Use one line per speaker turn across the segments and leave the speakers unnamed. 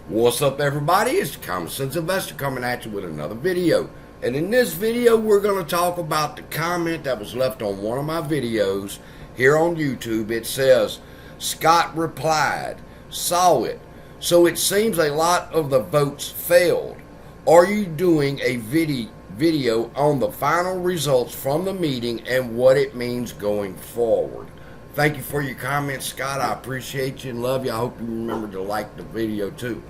What's up, everybody? It's the Common Sense Investor coming at you with another video. And in this video, we're going to talk about the comment that was left on one of my videos here on YouTube. It says, Scott replied, saw it. So it seems a lot of the votes failed. Are you doing a video on the final results from the meeting and what it means going forward? Thank you for your comments, Scott. I appreciate you and love you. I hope you remember to like the video too.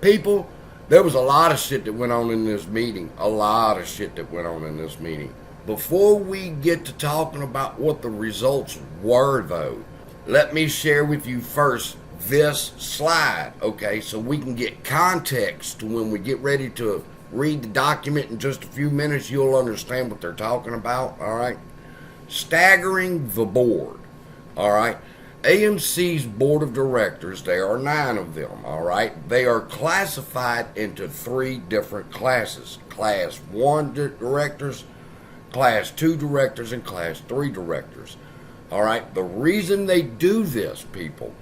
People, there was a lot of shit that went on in this meeting. Before we get to talking about what the results were, though, let me share with you first this slide, okay, so we can get context to when we get ready to read the document in just a few minutes. You'll understand what they're talking about, all right? Staggering the board, all right? AMC's board of directors, there are 9 of them, all right? They are classified into 3 different classes. Class 1 directors, Class 2 directors, and Class 3 directors, all right? The reason they do this, people,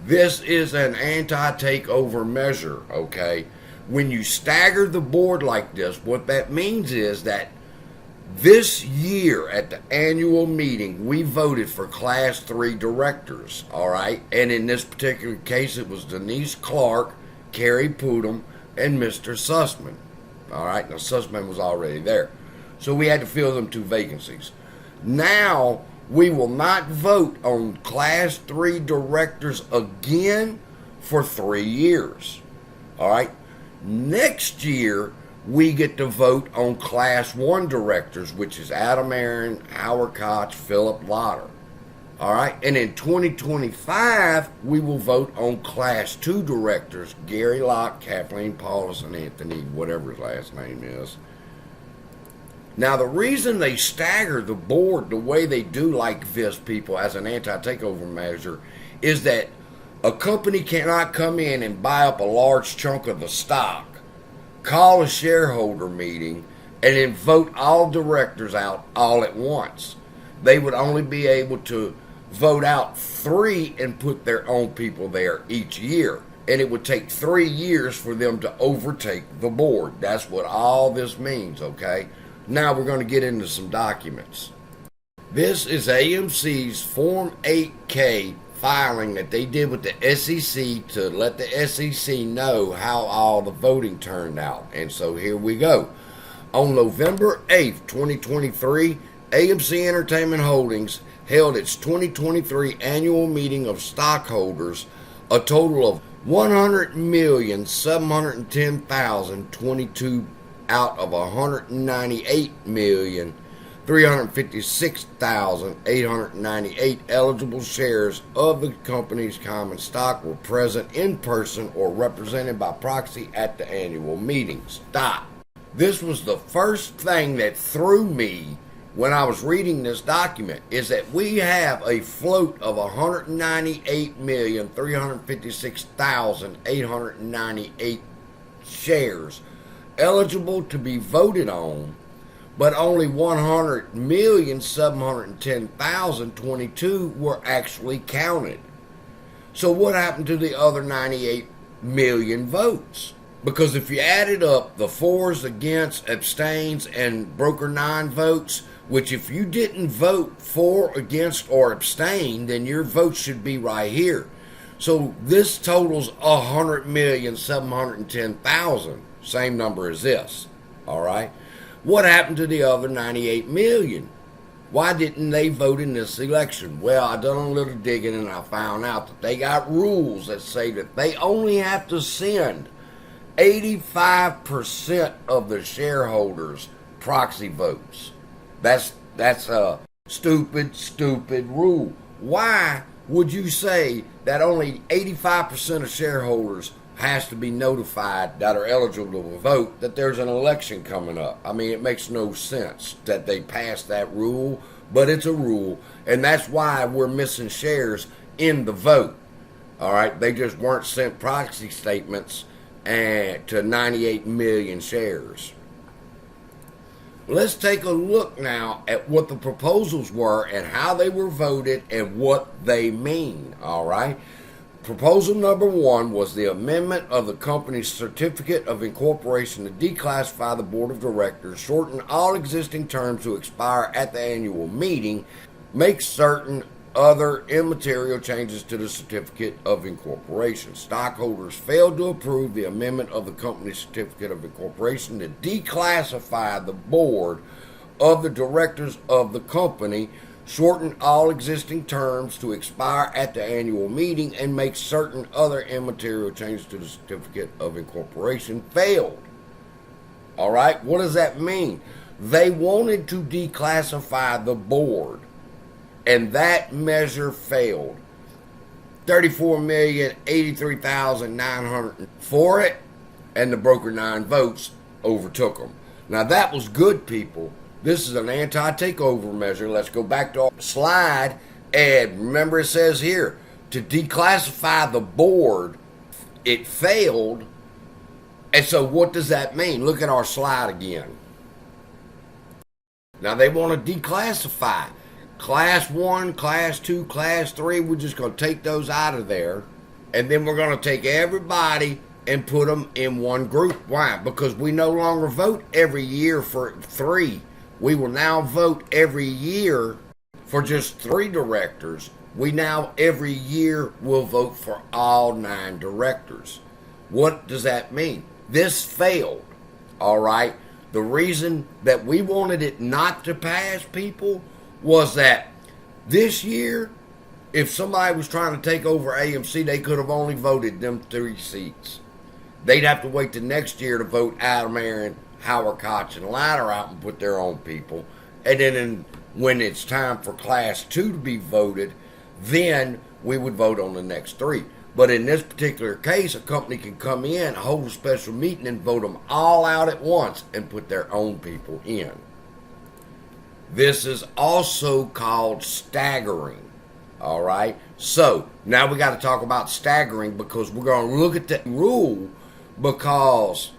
this is an anti-takeover measure, okay? When you stagger the board like this, what that means is that this year at the annual meeting, we voted for Class 3 directors, all right? And in this particular case, it was Denise Clark, Carrie Pudum, and Mr. Sussman, all right? Now, Sussman was already there. So we had to fill them 2 vacancies. Now, we will not vote on Class 3 directors again for 3 years, all right? Next year, we get to vote on Class 1 directors, which is Adam Aaron, Howard Koch, Philip Lotter. All right, and in 2025, we will vote on Class 2 directors, Gary Locke, Kathleen Paulus, and Anthony, whatever his last name is. Now, the reason they stagger the board the way they do like this, people, as an anti-takeover measure, is that a company cannot come in and buy up a large chunk of the stock, call a shareholder meeting, and then vote all directors out all at once. They would only be able to vote out 3 and put their own people there each year. And it would take 3 years for them to overtake the board. That's what all this means, okay? Now we're going to get into some documents. This is AMC's Form 8K filing that they did with the SEC to let the SEC know how all the voting turned out. And so here we go. On November 8th, 2023, AMC Entertainment Holdings held its 2023 annual meeting of stockholders. A total of 100,710,022 out of 198,356,898 eligible shares of the company's common stock were present in person or represented by proxy at the annual meeting. Stop. This was the first thing that threw me when I was reading this document, is that we have a float of 198,356,898 shares eligible to be voted on, but only 100,710,022 were actually counted. So what happened to the other 98 million votes? Because if you added up the fors, against, abstains, and broker non-votes, which if you didn't vote for, against, or abstain, then your vote should be right here. So this totals 100,710,000, same number as this, all right? What happened to the other 98 million? Why didn't they vote in this election? Well, I done a little digging and I found out that they got rules that say that they only have to send 85% of the shareholders proxy votes. That's a stupid rule. Why would you say that only 85% of shareholders has to be notified that are eligible to vote that there's an election coming up? I mean, it makes no sense that they passed that rule, but it's a rule, and that's why we're missing shares in the vote. All right, they just weren't sent proxy statements to 98 million shares. Let's take a look now at what the proposals were and how they were voted and what they mean, all right? Proposal number 1 was the amendment of the company's certificate of incorporation to declassify the board of directors, shorten all existing terms to expire at the annual meeting, make certain other immaterial changes to the certificate of incorporation. Stockholders failed to approve the amendment of the company's certificate of incorporation to declassify the board of the directors of the company, shorten all existing terms to expire at the annual meeting, and make certain other immaterial changes to the certificate of incorporation failed. All right, what does that mean? They wanted to declassify the board, and that measure failed. 34,083,900 for it, and the broker 9 votes overtook them. Now that was good, people. This is an anti-takeover measure. Let's go back to our slide, and remember it says here, to declassify the board, it failed. And so what does that mean? Look at our slide again. Now they want to declassify. Class 1, Class 2, Class 3, we're just going to take those out of there. And then we're going to take everybody and put them in one group. Why? Because we no longer vote every year for 3. We will now vote every year for just 3 directors. We now every year will vote for all 9 directors. What does that mean? This failed. All right. The reason that we wanted it not to pass, people, was that this year, if somebody was trying to take over AMC, they could have only voted them 3 seats. They'd have to wait the next year to vote Adam Aaron, Howard Koch, and Leiter out and put their own people. And then when it's time for Class 2 to be voted, then we would vote on the next 3. But in this particular case, a company can come in, hold a special meeting, and vote them all out at once and put their own people in. This is also called staggering. All right. So now we got to talk about staggering, because we're going to look at that rule, because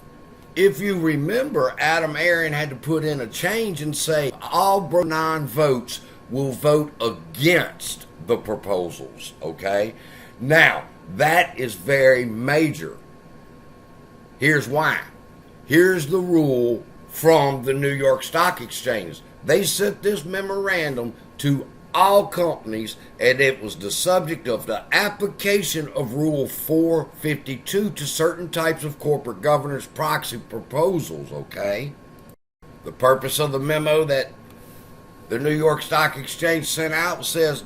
if you remember, Adam Aaron had to put in a change and say all 9 votes will vote against the proposals. Okay. Now that is very major. Here's why. Here's the rule from the New York Stock Exchange. They sent this memorandum to all companies, and it was the subject of the application of Rule 452 to certain types of corporate governance proxy proposals, okay? The purpose of the memo that the New York Stock Exchange sent out says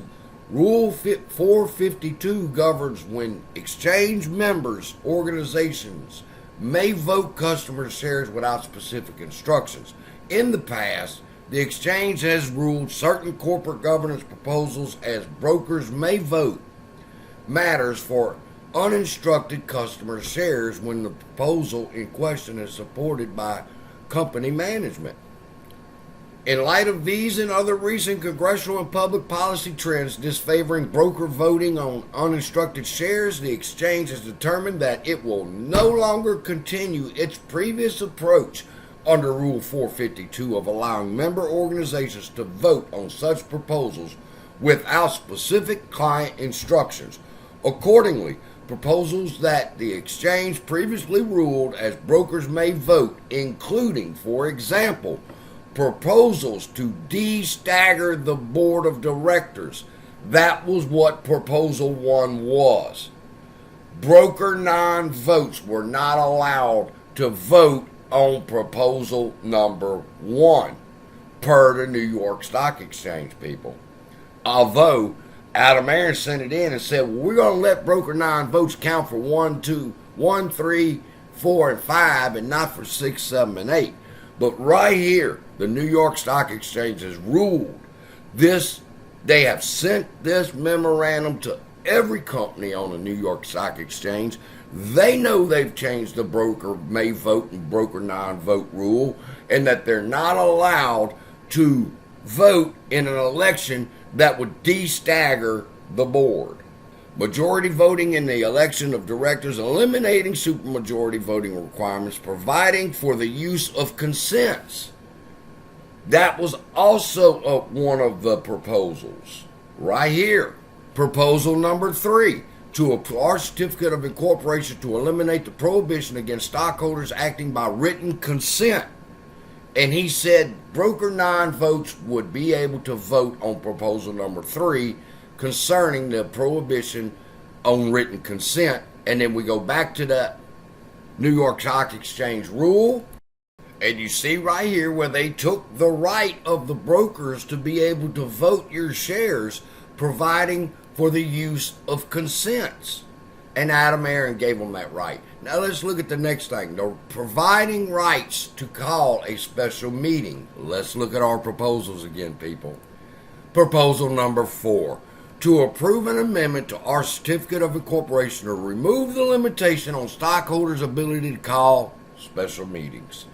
Rule 452 governs when exchange members, organizations, may vote customer shares without specific instructions. In the past, the exchange has ruled certain corporate governance proposals as brokers may vote matters for uninstructed customer shares when the proposal in question is supported by company management. In light of these and other recent congressional and public policy trends disfavoring broker voting on uninstructed shares, the exchange has determined that it will no longer continue its previous approach under Rule 452 of allowing member organizations to vote on such proposals without specific client instructions. Accordingly, proposals that the exchange previously ruled as brokers may vote, including, for example, proposals to de-stagger the board of directors. That was what Proposal 1 was. Broker 9 votes were not allowed to vote on Proposal number 1 per the New York Stock Exchange, people. Although Adam Aaron sent it in and said, well, we're going to let broker 9 votes count for 1, 2, 1, 3, 4, and 5, and not for 6, 7, and 8. But right here, the New York Stock Exchange has ruled this. They have sent this memorandum to every company on the New York Stock Exchange. They know they've changed the broker may vote and broker 9 vote rule, and that they're not allowed to vote in an election that would de-stagger the board. Majority voting in the election of directors, eliminating supermajority voting requirements, providing for the use of consents. That was also one of the proposals. Right here. Proposal number 3. to our certificate of incorporation to eliminate the prohibition against stockholders acting by written consent. And he said broker non-votes would be able to vote on proposal number 3 concerning the prohibition on written consent. And then we go back to the New York Stock Exchange rule. And you see right here where they took the right of the brokers to be able to vote your shares, providing for the use of consents. And Adam Aaron gave them that right. Now let's look at the next thing. They're providing rights to call a special meeting. Let's look at our proposals again, people. Proposal number 4. To approve an amendment to our certificate of incorporation to remove the limitation on stockholders' ability to call special meetings.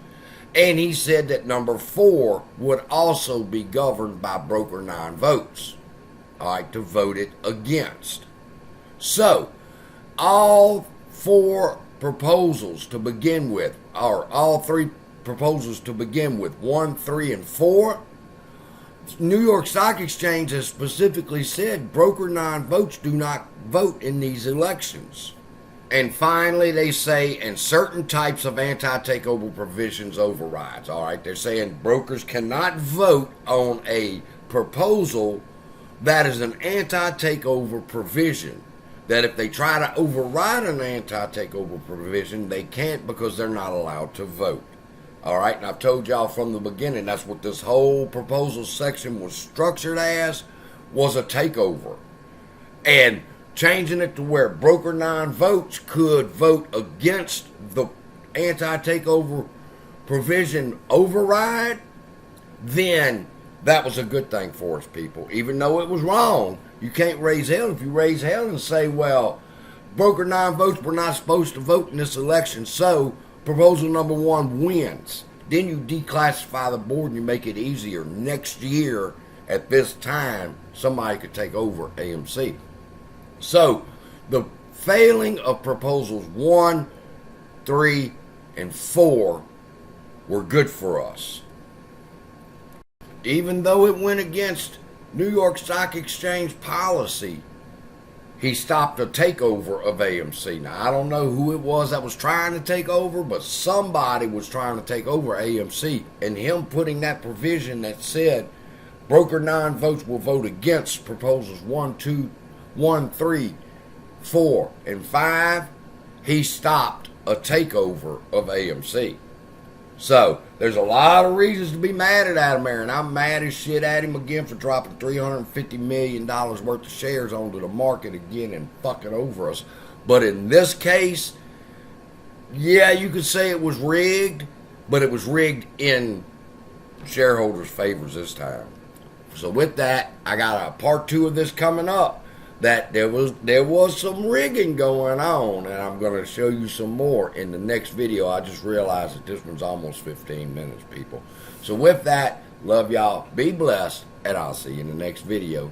And he said that number 4 would also be governed by broker non-votes. All right, to vote it against. So, all 4 proposals to begin with, or all 3 proposals to begin with, 1, 3, and 4, New York Stock Exchange has specifically said broker non-votes do not vote in these elections. And finally, they say, and certain types of anti-takeover provisions overrides. All right, they're saying brokers cannot vote on a proposal that is an anti-takeover provision. That if they try to override an anti-takeover provision, they can't because they're not allowed to vote. All right, and I've told y'all from the beginning, that's what this whole proposal section was structured as, was a takeover. And changing it to where broker non-votes could vote against the anti-takeover provision override, then that was a good thing for us, people. Even though it was wrong, you can't raise hell. If you raise hell and say, well, broker non-votes were not supposed to vote in this election, so proposal number 1 wins. Then you declassify the board and you make it easier. Next year, at this time, somebody could take over AMC. So, the failing of proposals 1, 3, and 4 were good for us. Even though it went against New York Stock Exchange policy, he stopped a takeover of AMC. Now, I don't know who it was that was trying to take over, but somebody was trying to take over AMC. And him putting that provision that said broker non-votes will vote against proposals 1, 3, 4, and 5, he stopped a takeover of AMC. So, there's a lot of reasons to be mad at Adam Aaron. I'm mad as shit at him again for dropping $350 million worth of shares onto the market again and fucking over us. But in this case, yeah, you could say it was rigged, but it was rigged in shareholders' favors this time. So with that, I got a part 2 of this coming up. That there was some rigging going on, and I'm going to show you some more in the next video. I just realized that this one's almost 15 minutes, people. So with that, love y'all, be blessed, and I'll see you in the next video.